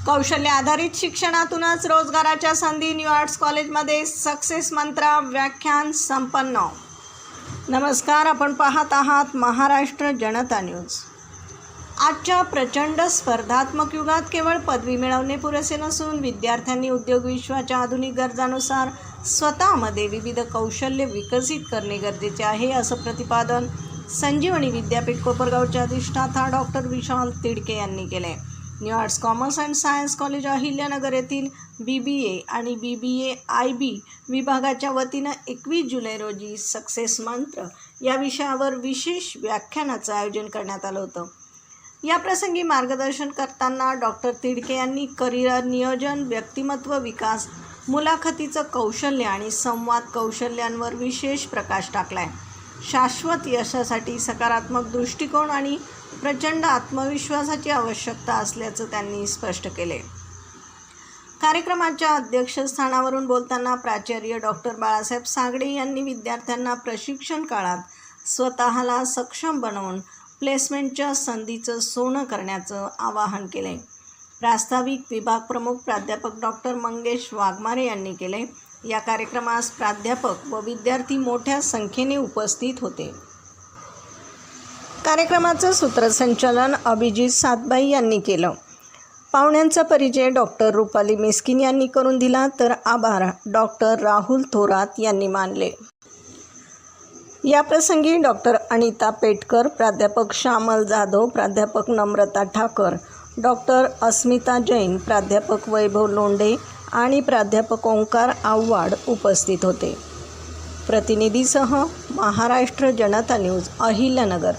कौशल्य आधारित शिक्षणातूनच रोजगाराच्या संधी न्यू आर्ट्स कॉलेजमध्ये सक्सेस मंत्र व्याख्यान संपन्न। नमस्कार, आपण पाहत आहात महाराष्ट्र जनता न्यूज। आजच्या प्रचंड स्पर्धात्मक युगात केवळ पदवी मिळवणे पुरेसे नसून विद्यार्थ्यांनी उद्योग विश्वाच्या आधुनिक गरजांनुसार स्वतःमध्ये विविध कौशल्य विकसित करणे गरजेचे आहे, असं प्रतिपादन संजीवनी विद्यापीठ कोपरगावचे अधिष्ठाता डॉक्टर विशाल तिडके यांनी केले। New arts commerce and science college Ahilyanagar येथील BBA आणि BBA IB विभागाच्या वतीनं 21 जुलै रोजी सक्सेस मंत्र या विषयावर विशेष व्याख्यानाचं आयोजन करण्यात आलं होतं। या प्रसंगी मार्गदर्शन करताना डॉक्टर तिडके यांनी करिअर नियोजन, व्यक्तिमत्व विकास, मुलाखतीचं कौशल्य आणि संवाद कौशल्यांवर विशेष प्रकाश टाकलाय। शाश्वत यशासाठी सकारात्मक दृष्टिकोन आणि प्रचंड आत्मविश्वासाची आवश्यकता असल्याचं त्यांनी स्पष्ट केले। कार्यक्रमाच्या अध्यक्षस्थानावरून बोलताना प्राचार्य डॉक्टर बाळासाहेब सागडे यांनी विद्यार्थ्यांना प्रशिक्षण काळात स्वतःला सक्षम बनवून प्लेसमेंटच्या संधीचं सोनं करण्याचं आवाहन केले। प्रास्ताविक विभाग प्रमुख प्राध्यापक डॉक्टर मंगेश वाघमारे यांनी केले। या कार्यक्रमास प्राध्यापक व विद्यार्थी मोठ्या संख्येने उपस्थित होते। कार्यक्रमाचं सूत्रसंचालन अभिजित सातबाई यांनी केलं। पाहुण्यांचा परिचय डॉक्टर रुपाली मिस्किन यांनी करून दिला, तर आभार डॉक्टर राहुल थोरात यांनी मानले। या प्रसंगी डॉक्टर अनिता पेटकर, प्राध्यापक श्यामल जाधव, प्राध्यापक नम्रता ठाकर, डॉक्टर अस्मिता जैन, प्राध्यापक वैभव लोंढे आणि प्राध्यापक ओंकार आव्हाड उपस्थित होते। प्रतिनिधीसह महाराष्ट्र जनता न्यूज, अहिल्यानगर।